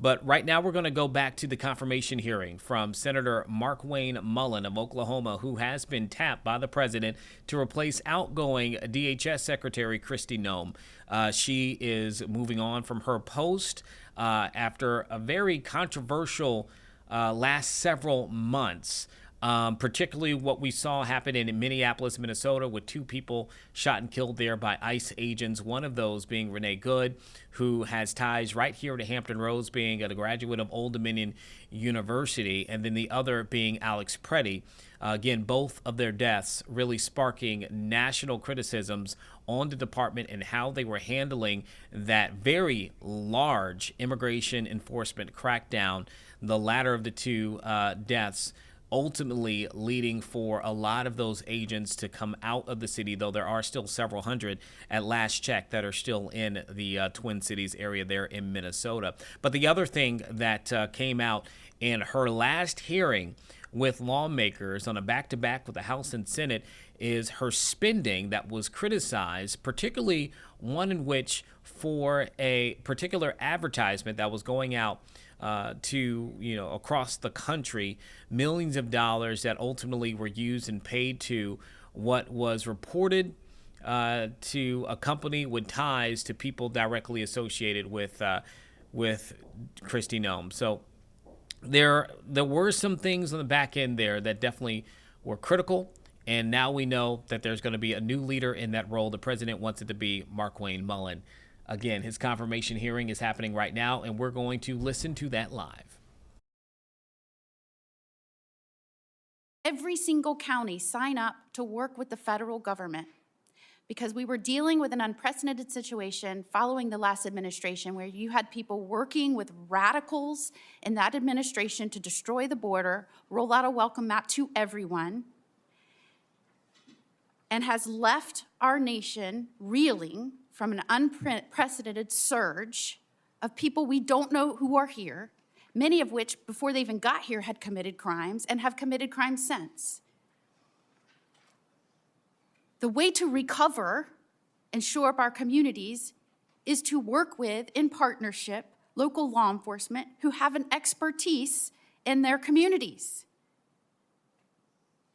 But right now, we're going to go back to the confirmation hearing from Senator Markwayne Mullin of Oklahoma, who has been tapped by the president to replace outgoing DHS Secretary Kristi Noem. She is moving on from her post after a very controversial last several months. Particularly what we saw happen in Minneapolis, Minnesota, with 2 people shot and killed there by ICE agents, one of those being Renee Good, who has ties right here to Hampton Roads, being a graduate of Old Dominion University, and then the other being Alex Preddy. Again, both of their deaths really sparking national criticisms on the department and how they were handling that very large immigration enforcement crackdown. The latter of the 2 deaths ultimately leading for a lot of those agents to come out of the city, though there are still several hundred at last check that are still in the Twin Cities area there in Minnesota. But the other thing that came out in her last hearing with lawmakers on a back-to-back with the House and Senate is her spending that was criticized, particularly one in which for a particular advertisement that was going out to, across the country, millions of dollars that ultimately were used and paid to what was reported to a company with ties to people directly associated with Kristi Noem. So there were some things on the back end there that definitely were critical. And now we know that there's going to be a new leader in that role. The president wants it to be Markwayne Mullin. Again, his confirmation hearing is happening right now, and we're going to listen to that live. Every single county sign up to work with the federal government, because we were dealing with an unprecedented situation following the last administration where you had people working with radicals in that administration to destroy the border, roll out a welcome mat to everyone, and has left our nation reeling from an unprecedented surge of people we don't know who are here, many of which, before they even got here, had committed crimes and have committed crimes since. The way to recover and shore up our communities is to work with, in partnership, local law enforcement who have an expertise in their communities.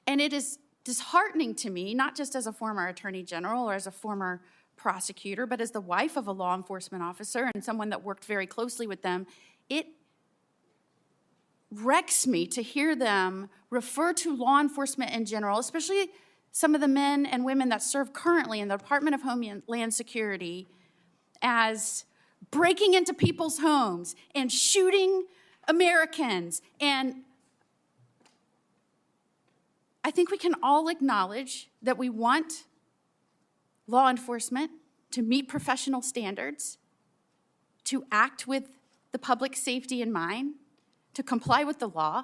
And it is disheartening to me, not just as a former attorney general or as a former prosecutor, but as the wife of a law enforcement officer and someone that worked very closely with them, it wrecks me to hear them refer to law enforcement in general, especially some of the men and women that serve currently in the Department of Homeland Security, as breaking into people's homes and shooting Americans. And I think we can all acknowledge that we want law enforcement to meet professional standards, to act with the public safety in mind, to comply with the law.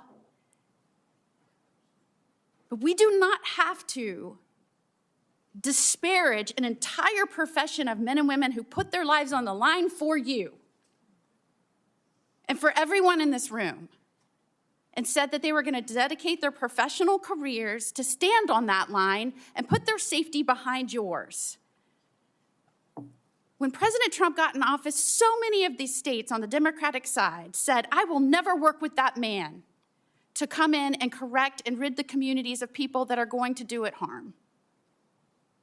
But we do not have to disparage an entire profession of men and women who put their lives on the line for you and for everyone in this room, and said that they were going to dedicate their professional careers to stand on that line and put their safety behind yours. When President Trump got in office, so many of these states on the Democratic side said, I will never work with that man to come in and correct and rid the communities of people that are going to do it harm.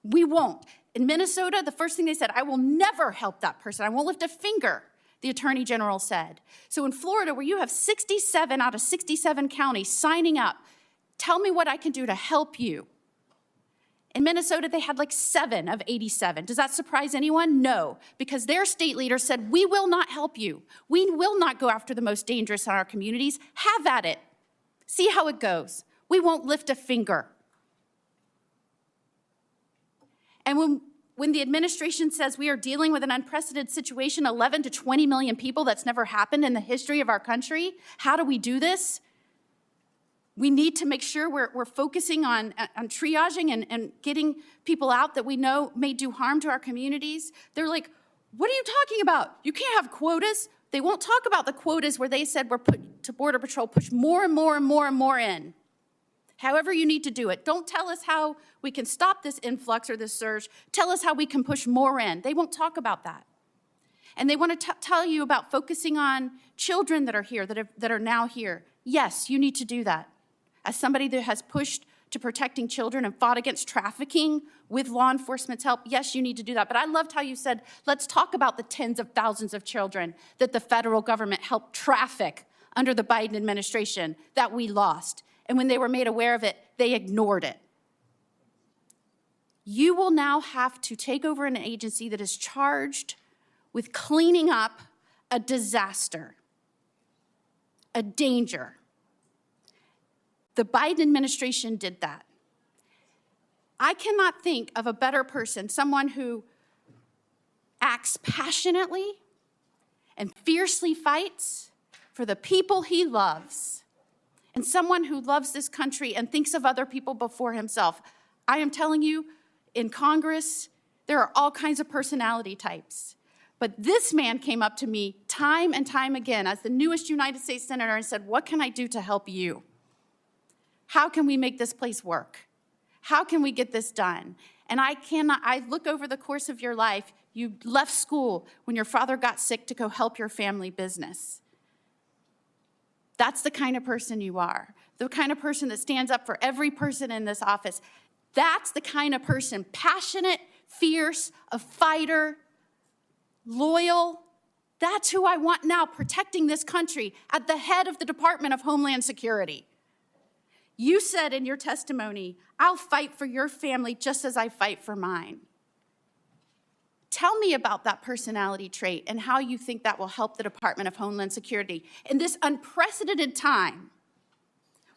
We won't. In Minnesota, the first thing they said, I will never help that person. I won't lift a finger, the Attorney General said. So in Florida, where you have 67 out of 67 counties signing up, tell me what I can do to help you. In Minnesota, they had like 7 of 87. Does that surprise anyone? No, because their state leader said, we will not help you. We will not go after the most dangerous in our communities. Have at it. See how it goes. We won't lift a finger. And when the administration says we are dealing with an unprecedented situation, 11 to 20 million people, that's never happened in the history of our country, how do we do this? We need to make sure we're focusing on triaging and getting people out that we know may do harm to our communities. They're like, what are you talking about? You can't have quotas. They won't talk about the quotas where they said we're put to Border Patrol, push more and more and more and more in. However you need to do it. Don't tell us how we can stop this influx or this surge. Tell us how we can push more in. They won't talk about that. And they want to tell you about focusing on children that are here, that are now here. Yes, you need to do that. As somebody that has pushed to protecting children and fought against trafficking with law enforcement's help, yes, you need to do that. But I loved how you said, let's talk about the tens of thousands of children that the federal government helped traffic under the Biden administration that we lost. And when they were made aware of it, they ignored it. You will now have to take over an agency that is charged with cleaning up a disaster, a danger. The Biden administration did that. I cannot think of a better person, someone who acts passionately and fiercely fights for the people he loves, and someone who loves this country and thinks of other people before himself. I am telling you, in Congress, there are all kinds of personality types. But this man came up to me time and time again as the newest United States Senator and said, what can I do to help you? How can we make this place work? How can we get this done? And I look over the course of your life, you left school when your father got sick to go help your family business. That's the kind of person you are. The kind of person that stands up for every person in this office. That's the kind of person, passionate, fierce, a fighter, loyal. That's who I want now protecting this country at the head of the Department of Homeland Security. You said in your testimony, I'll fight for your family just as I fight for mine. Tell me about that personality trait and how you think that will help the Department of Homeland Security in this unprecedented time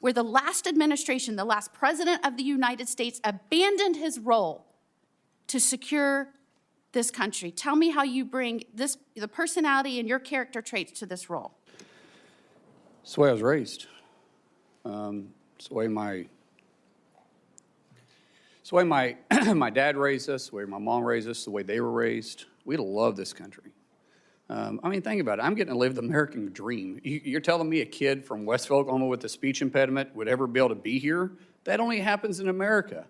where the last administration, the last president of the United States, abandoned his role to secure this country. Tell me how you bring the personality and your character traits to this role. It's the way I was raised. It's the way my my dad raised us, the way my mom raised us, the way they were raised. We love this country. I mean, think about it. I'm getting to live the American dream. You're telling me a kid from Westville, Oklahoma with a speech impediment would ever be able to be here? That only happens in America.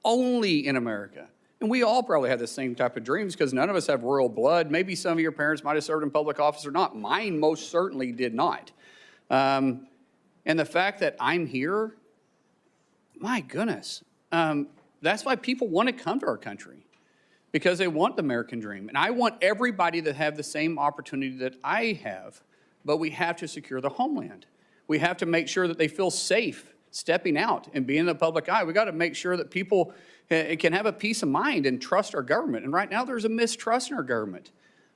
Only in America. And we all probably have the same type of dreams because none of us have royal blood. Maybe some of your parents might have served in public office or not. Mine most certainly did not. And the fact that I'm here, my goodness, that's why people want to come to our country, because they want the American dream. And I want everybody to have the same opportunity that I have, but we have to secure the homeland. We have to make sure that they feel safe stepping out and being in the public eye. We got to make sure that people can have a peace of mind and trust our government. And right now there's a mistrust in our government.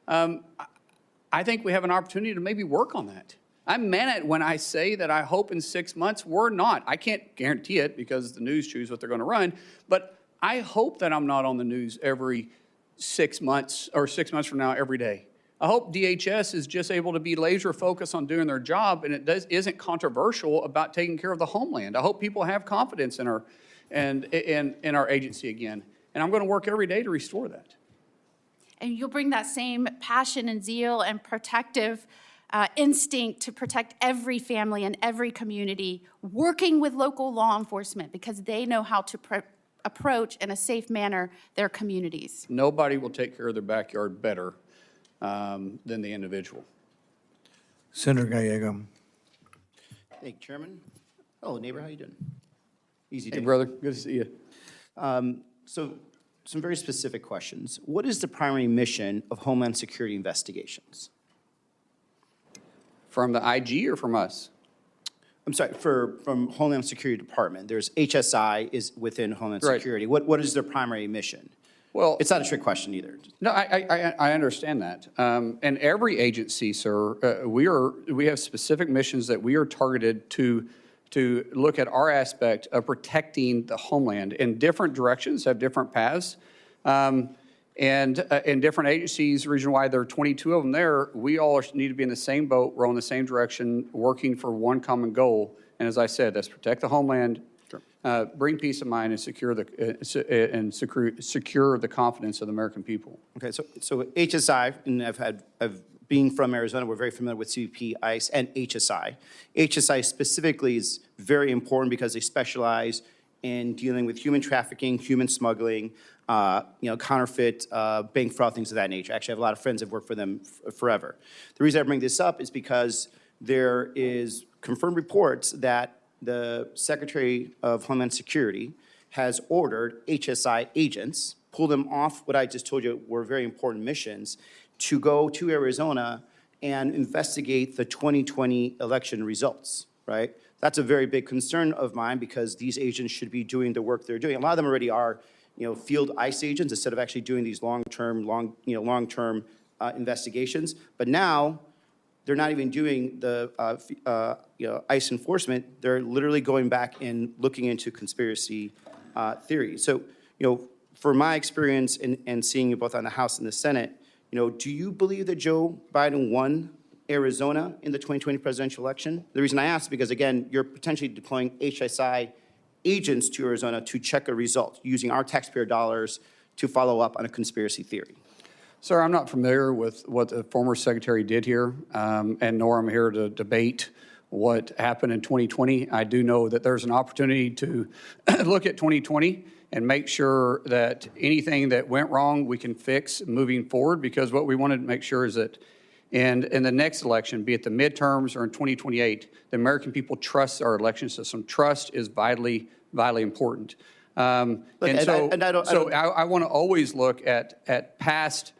I think we have an opportunity to maybe work on that. I meant it when I say that I hope in 6 months we're not. I can't guarantee it because the news choose what they're going to run, but I hope that I'm not on the news every 6 months or 6 months from now every day. I hope DHS is just able to be laser focused on doing their job and isn't controversial about taking care of the homeland. I hope people have confidence in our agency again, and I'm going to work every day to restore that. And you'll bring that same passion and zeal and protective instinct to protect every family and every community, working with local law enforcement because they know how to approach in a safe manner their communities. Nobody will take care of their backyard better than the individual. Senator Gallego. Thank you, Chairman. Hello, neighbor. How you doing? Easy day. Hey, brother. Good to see you. So, some very specific questions. What is the primary mission of Homeland Security investigations? From the IG or from us? I'm sorry, from Homeland Security Department. There's HSI is within Homeland Right. Security. What is their primary mission? Well, It's not a trick question either. no, I understand that. And every agency, sir, we have specific missions that we are targeted to look at our aspect of protecting the homeland. In different directions, have different paths. And in different agencies, the reason why there are 22 of them there, we all need to be in the same boat, row in the same direction, working for one common goal. And as I said, that's protect the homeland, sure. Bring peace of mind, and secure the confidence of the American people. Okay, so HSI, and being from Arizona, we're very familiar with CBP, ICE, and HSI. HSI specifically is very important because they specialize in dealing with human trafficking, human smuggling, counterfeit, bank fraud, things of that nature. Actually, I have a lot of friends that have worked for them forever. The reason I bring this up is because there is confirmed reports that the Secretary of Homeland Security has ordered HSI agents, pull them off what I just told you were very important missions, to go to Arizona and investigate the 2020 election results, right? That's a very big concern of mine because these agents should be doing the work they're doing. A lot of them already are, field ICE agents instead of actually doing these long-term investigations. But now they're not even doing the ICE enforcement. They're literally going back and looking into conspiracy theories. So, from my experience and seeing you both on the House and the Senate, do you believe that Joe Biden won Arizona in the 2020 presidential election? The reason I ask is because, again, you're potentially deploying HSI agents to Arizona to check a result using our taxpayer dollars to follow up on a conspiracy theory. Sir, I'm not familiar with what the former secretary did here, and nor I'm here to debate what happened in 2020. I do know that there's an opportunity to look at 2020 and make sure that anything that went wrong we can fix moving forward, because what we wanted to make sure is that in the next election, be it the midterms or in 2028, the American people trust our election system. Trust is vitally important. I want to always look at past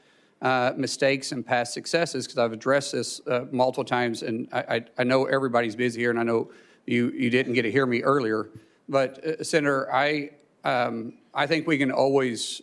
mistakes and past successes, because I've addressed this multiple times, and I know everybody's busy here, and I know you didn't get to hear me earlier. But Senator, I think we can always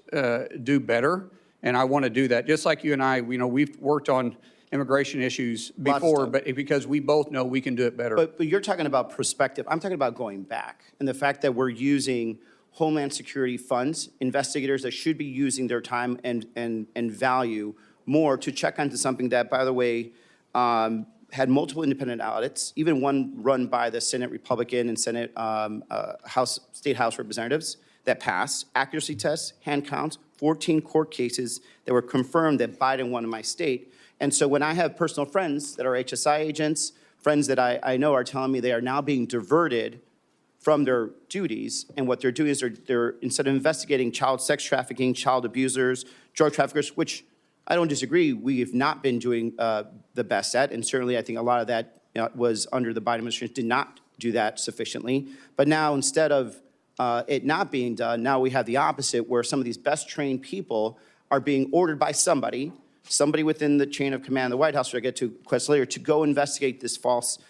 do better, and I want to do that. Just like you and I, we've worked on immigration issues before, but because we both know we can do it better. But you're talking about perspective. I'm talking about going back, and the fact that we're using Homeland Security funds, investigators that should be using their time and value more to check onto something that, by the way, had multiple independent audits, even one run by the Senate Republican and Senate State House representatives that passed, accuracy tests, hand counts, 14 court cases that were confirmed that Biden won in my state. And so when I have personal friends that are HSI agents, friends that I know are telling me they are now being diverted from their duties, and what they're doing is they're instead of investigating child sex trafficking, child abusers, drug traffickers, which I don't disagree, we have not been doing the best at, and certainly I think a lot of that was under the Biden administration, did not do that sufficiently. But now instead of it not being done, now we have the opposite, where some of these best trained people are being ordered by somebody within the chain of command of the White House, which I get to quest later, to go investigate this false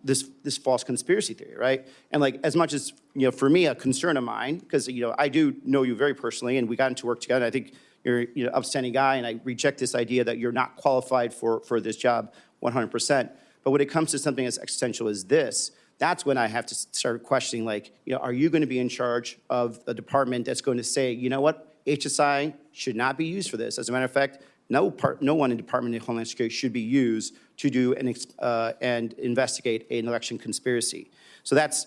this false conspiracy theory, right? And as much as, for me, a concern of mine, because, I do know you very personally, and we got into work together. I think you're an upstanding guy, and I reject this idea that you're not qualified for this job 100%. But when it comes to something as existential as this, that's when I have to start questioning, are you going to be in charge of a department that's going to say, you know what, HSI should not be used for this. As a matter of fact, no one in the Department of Homeland Security should be used to do and investigate an election conspiracy. So that's,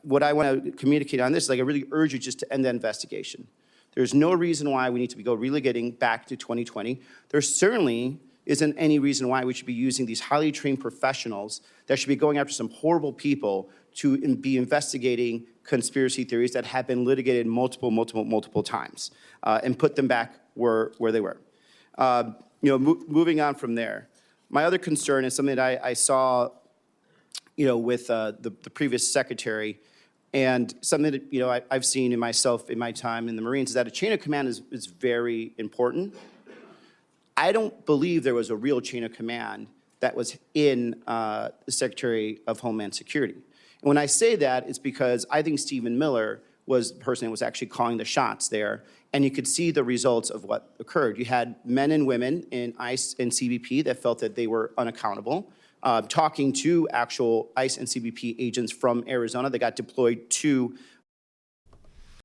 what I want to communicate on this is I really urge you just to end the investigation. There's no reason why we need to go really getting back to 2020. There certainly isn't any reason why we should be using these highly trained professionals that should be going after some horrible people to be investigating conspiracy theories that have been litigated multiple times and put them back where they were. Moving on from there, my other concern is something that I saw, with the previous secretary, and something that I've seen in myself in my time in the Marines, is that a chain of command is very important. I don't believe there was a real chain of command that was in the Secretary of Homeland Security. And when I say that, it's because I think Stephen Miller was the person that was actually calling the shots there, and you could see the results of what occurred. You had men and women in ICE and CBP that felt that they were unaccountable, talking to actual ICE and CBP agents from Arizona that got deployed to